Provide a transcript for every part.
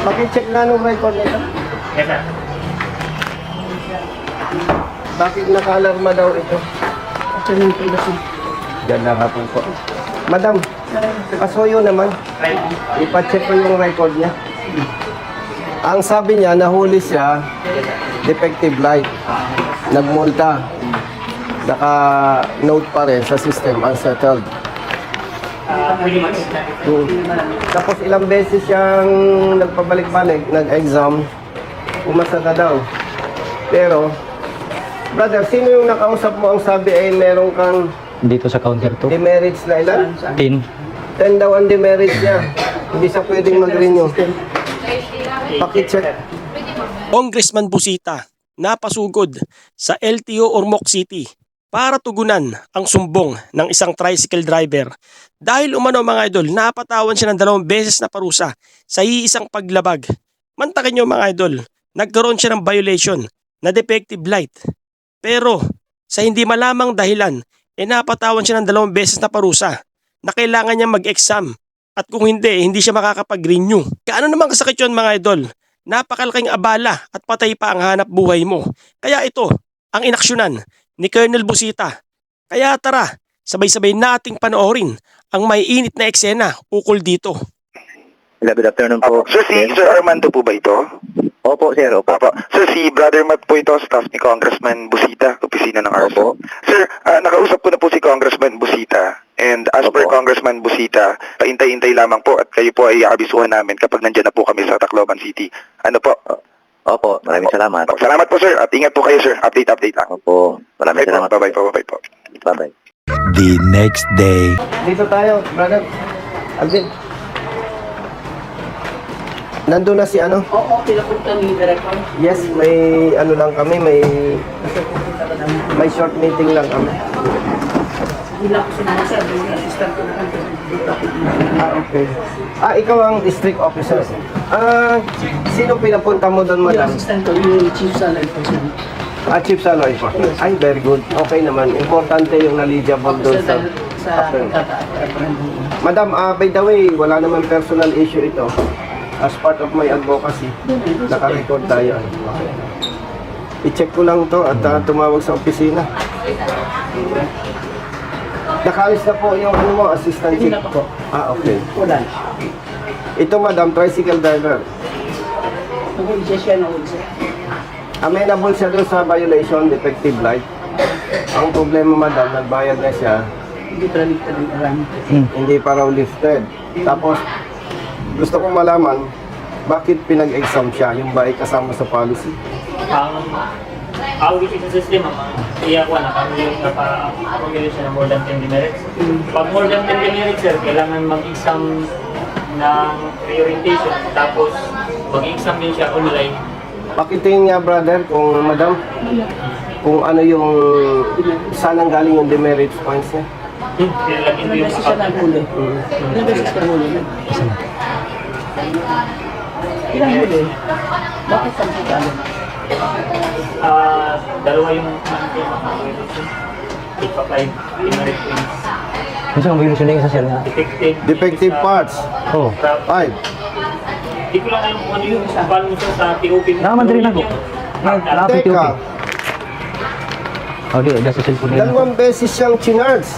Pakicheck na nung record nito. Yes, sir. Bakit naka-alarma daw ito? Diyan na nga po. Madam, pasuyo naman. Ipacheck ko yung record niya. Ang sabi niya, nahuli siya, defective light. Nagmulta. Naka-note pa rin sa system, unsettled. Pretty much. Tapos ilang beses siyang nagpabalik-balik, nag-exam, umasa na daw. Pero, brother, sino yung nakausap mo ang sabi ay meron kang Dito sa counter to. demerits na ilan? 10. 10 daw ang demerits niya. Hindi siya pwedeng mag-renew. Pakicheck. Congressman Busita napasugod sa LTO Ormoc City para tugunan ang sumbong ng isang tricycle driver dahil umano mga idol napatawan siya ng 2 beses na parusa sa iisang paglabag. Mantakin nyo mga idol, nagkaroon siya ng violation na defective light. Pero sa hindi malamang dahilan, napatawan siya ng 2 beses na parusa na kailangan niya mag-exam at kung hindi siya makakapag-renew. Kaano naman kasakit yun mga idol? Napakalaking abala at patay pa ang hanap buhay mo. Kaya ito ang inaksyonan ni Colonel Busita. Kaya tara, sabay-sabay nating panoorin ang may init na eksena ukol dito. Good afternoon po. Sir, si Sir Armando po ba ito? Opo, sir. Opo. Sir, si Brother Matt po ito, staff ni Congressman Busita, opisina ng ARSO. Opo. Sir, nakausap ko na po si Congressman Busita. And as per Opo. Congressman Busita, paintay-intay lamang po at kayo po ay aabisuhan namin kapag nandyan na po kami sa Tacloban City. Ano po? Opo, maraming salamat. Salamat po, sir. At ingat po kayo, sir. Update lang. Opo, maraming Okay po. salamat. Bye-bye po. Bye-bye po. Bye-bye. The next day. Dito tayo, brother. Alvin. Nandun na si ano? Oo, pinapunta ni Director. Yes, may ano lang kami, may short meeting lang kami. Hindi lang ako sinana, sir. Yung assistant ko na kanto. Okay. Ikaw ang district officer. Sino pinapunta mo doon, Yung madam? assistant ko, yung chief sa law enforcement. Chief sa law enforcement. Ay, very good. Okay naman. Importante yung knowledgeable doon sa... Sa pagkata-apprehend. Madam, by the way, wala naman personal issue ito. As part of my advocacy, naka-record tayo. Okay. I-check ko lang to at tumawag sa opisina. Nakaalis na po yung ano mo, assistant chief. Hindi na po. Okay. Wala. Ito, madam, tricycle driver. Nag-uwi siya na ulit, sir. Amenable siya doon sa violation, defective light. Ang problema, madam, nagbayad na siya, Hindi pa rin alam. hindi pa raw lifted. Tapos, gusto kong malaman, bakit pinag-exam siya? Yung ba ay kasama sa policy? Ang sa system, iya ko na kami yung napapamili siya ng more than 10 demerits. Pag more than 10 demerits, sir, kailangan mag-exam ng reorientation. Tapos, mag-exam din siya online. Pakitingin nga, brother, kung madam, kung ano yung, saan ang galing yung demerits points niya. Nilagin ko Ilang yung beses siya naghuli? Ilang beses ka huli? Ilang huli? Bakit sa mga dalawa yung violation. 8 demerit points. Kasi ang violation na isa sir na. Defective parts. Oh. 5. Hindi ko lang alam kung ano yung paano mo siya sa POP. Naman din ako. Lapit yung Teka, Oh, di, sa cellphone nila. 2 beses siyang chinards.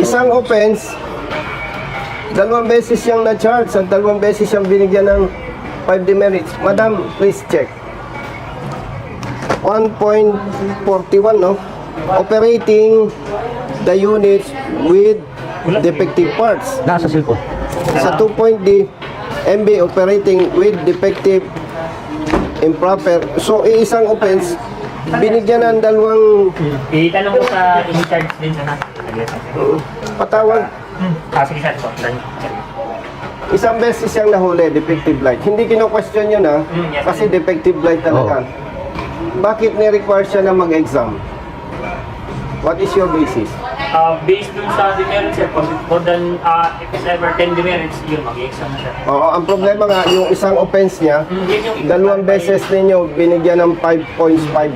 Isang offense, 2 beses siyang na-charge at 2 beses siyang binigyan ng 5 demerits. Madam, please check. 1.41, no? Operating the units with defective parts. Nasa cellphone. Sa 2.D, MB operating with defective improper. So, isang offense, binigyan ng 2 Itanong ko sa in-charge din na patawag. sige sir po. Isang beses siyang nahuli, defective light. Hindi kino-question yun Yes, kasi defective light talaga. Bakit ni-require siya na mag-exam? What is your basis? Based dun sa demerits sir, more than if it's ever 10 demerits, yun mag-exam na sir. Oo, ang problema nga, yung isang offense niya, Yun 2 yung beses ninyo binigyan ng 5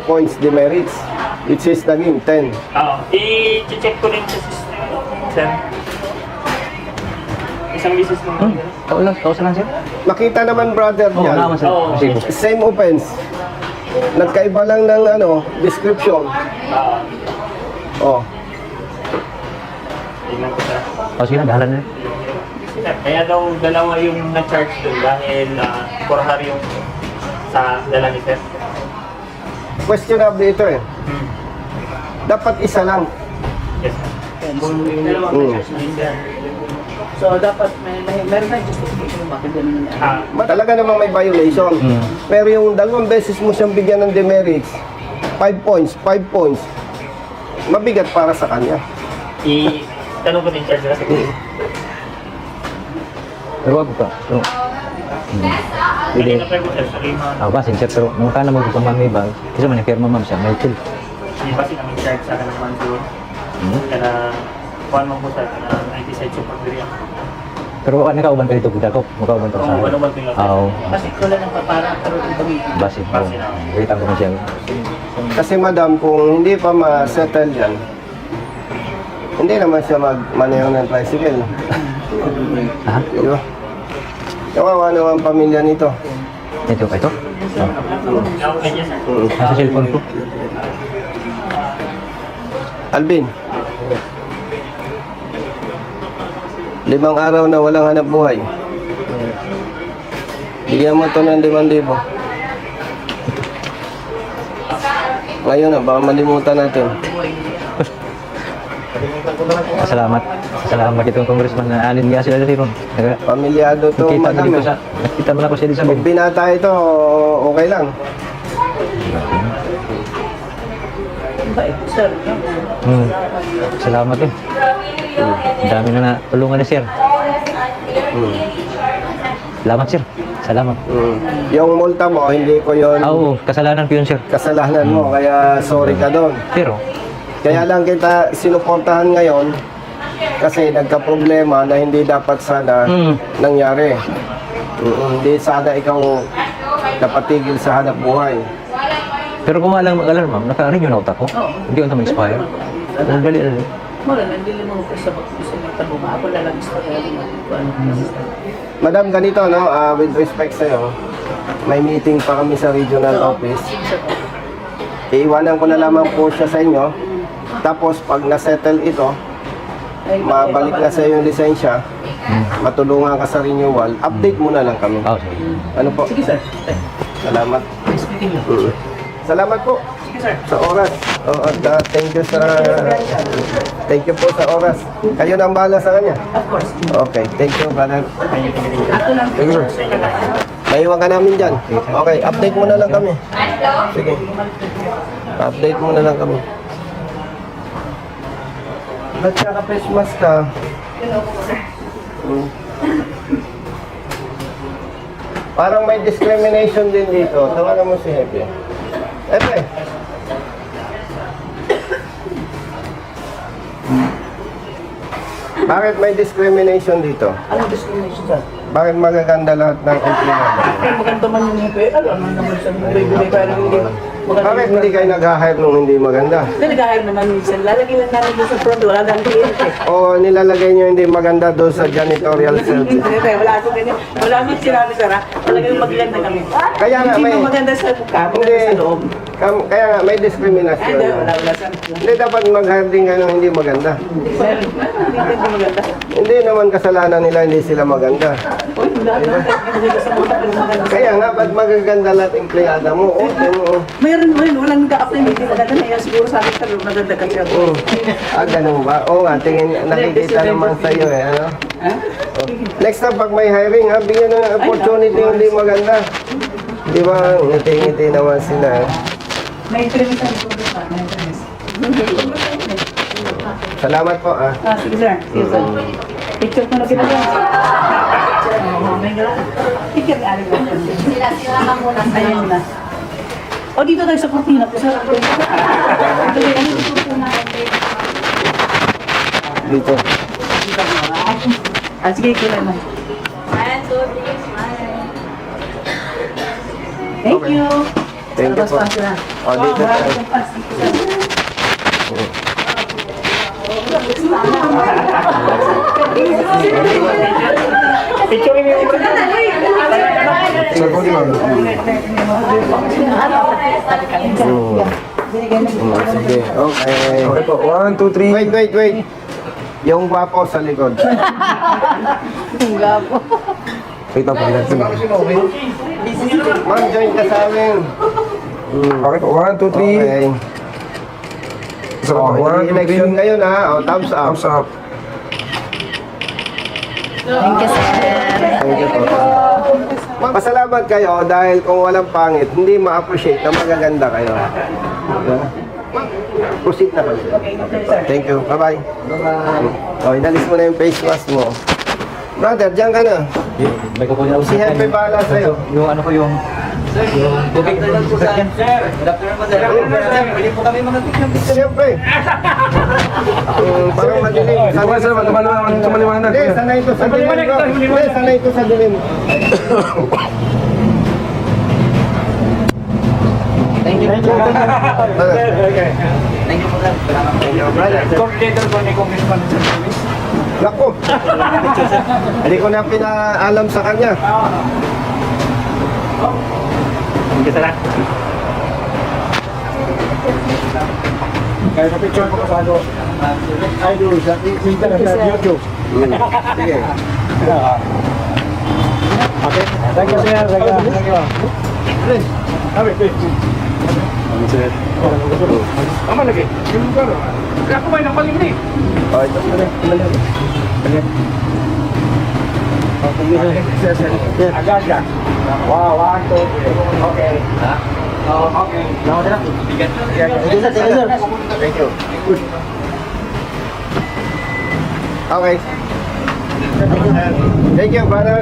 points demerits. Which is naging 10. I-check ko rin sa system sir. isang beses nung Kausa lang sir. Makita naman brother Oo, yan. naman sir. Oo. Resibo. Same offense. Nagkaiba lang ng description. Oh. Tingnan ko sir. O sige na, bahala na. Sir, kaya daw dalawa yung na-charge doon dahil for her yung sa dala ni sir. Questionable ito eh. Dapat isa lang. Yes sir. Dalawang Mm. measures na yun, sir. So, dapat meron na justification bakit ganun na. Talaga namang may violation. Pero yung 2 beses mo siyang bigyan ng demerits, 5 points, 5 points, mabigat para sa kanya. Tanong ko din charge na siguro. Pero wag pa. Pero, Hindi na tayo sir sa lima. basin sir, pero nung ka na magpapamang may bag, kasi man yung firma ma'am siya, may chill. Hindi ba sila mag-charge sa akin naman doon? Kaya kuhan mo po sir, na 90 super diri. Pero ano ka uban ka dito, kita ko, makauban ka sa Oo, ano ba tingnan? Oo, Kasi wala nang papara, pero ibang basin po. Kita ko na siya. Kasi madam, kung hindi pa ma-settle yan, hindi naman siya magmaneho ng tricycle. Ha? Di ba? Kawawa naman ang pamilya nito. Ito, ito? Okay, yes sir. Nasa cellphone ko. Alvin, 5 araw na walang hanap buhay. Bigyan mo to ng 5,000. Ngayon na, baka malimutan natin. Salamat. Salamat itong congressman na alin nga sila dito. Pamilyado to, Nakita ko madam. dito sa, nakita mo na ko siya dito sa Pag binata ito, okay lang. bait, sir. Salamat eh. Ang dami na tulungan ni sir. Salamat sir. Salamat. Yung multa mo, hindi ko yon Oo, kasalanan ko yun sir. kasalanan mo, kaya sorry ka doon. Pero, Kaya lang kita sinuportahan ngayon kasi nagka-problema na hindi dapat sana nangyari. Hindi sana ikaw napatigil sa hanap buhay. pero kung alam ma'am, naka-renew na utak ko. Hindi ko na mag-expire. Ang dali na. Wala, nandili mo ko sa tabuma. Ako lang gusto kaya Madam, ganito, no? With respect sa'yo, may meeting pa kami sa regional office. Iiwanan ko na lamang po siya sa inyo. Tapos, pag na-settle ito, mabalik na sa iyo yung lisensya, matulungan ka sa renewal, update mo na lang kami. Oh, sige. Ano po? Sige, sir. Salamat. Speaking lang. Salamat po Sige, sir. sa oras. At thank you po sa oras. Kayo na ang bahala sa kanya. Of course. Okay, thank you, brother. Ako lang. Naiwan ka namin dyan. Okay, update mo na lang kami. Sige. Update mo na lang kami. Ba't naka-Christmas ka? Parang may discrimination din dito. Tawagan mo si Hepe. Hepe! Bakit may discrimination dito? Anong discrimination, sir? Bakit magaganda lahat ng empleyado? Ay, maganda man yung hipe. Ano naman sa bibigay para hindi maganda. Bakit hindi kayo nag-hire nung hindi maganda? Hindi, nag-hire naman minsan. Lalagay lang namin doon sa front. Wala nang kliyente. O nilalagay nyo hindi maganda doon sa janitorial service? Hindi, wala akong ganyan. Wala akong sinabi, sir. Talagang maganda kami. Kaya nga Hindi may... ba maganda sa mukha, Hindi. maganda sa loob. Kaya nga may Ay, discrimination. hindi, wala, sir. Hindi dapat mag-hire din kayo ng hindi maganda. Sir, hindi maganda. Hindi naman kasalanan nila hindi sila maganda. Uy, lahat ng hindi ka sa mga maganda. Kaya nga, ba't magaganda lahat empleyada mo? Mayroon mo yun, walang nag-a-apply, hindi maganda na yan. Siguro sa akin, sir, maganda ka siya. Ganun ba? Oo nga, tingin, nakikita naman sa iyo eh, ano? Ha? Next time, pag may hiring, ha, bigyan ng opportunity yung hindi maganda. Di ba, ngiti-ngiti naman sila. May interview sa siguro pa, may interview. Salamat po, ah. Sige, sir. Sige, sir. Picture ko na ginagawa. Picture na rin. Ayan na. O, dito tayo sa kurtina po, sir. Dito. Sige, kulay mo. Thank you. Thank you po. O, dito tayo. Wow, Picture niyo yung Sige, okay. Okay po, 1, 2, 3. Wait. Yung gwapo sa likod. Wait lang po, natin. Ma'am, join ka sa amin. Okay po, 1, 2, 3. Okay. Isa pa po, 1, 2, Election 3. ngayon ha. O, thumbs up. Thumbs up. Thank you po. Pasalamat kayo dahil kung walang pangit, hindi ma-appreciate na magaganda kayo. Yeah. Proceed na kayo. Thank you. Bye-bye. O, inalis mo na yung face mask mo. Brother, diyan ka na. May kukunin ako Si Henry bahala sa'yo. Yung ano ko yung tubig. Siyempre. Parang madilim. Ito sir, tumaliwanag. Hindi, sanay ito sa dilim. Hindi, sanay ito sa dilim. Thank you. Okay. Thank you po, sir. Thank you, brother. coordinator ko ni Congressman. Naku. Hindi ko na pinaalam sa kanya. Hindi ka Kaya na-picture ko sa ano. Idol sa internet sa YouTube. Sige. Okay. Thank you sir. Thank you. Please. Tama lagi. Yung lugar. Ako ba yung palimni? O, ito. Agad. Wow, 1, 2, 3. Okay. Okay. Thank you. Okay. Thank you, brother.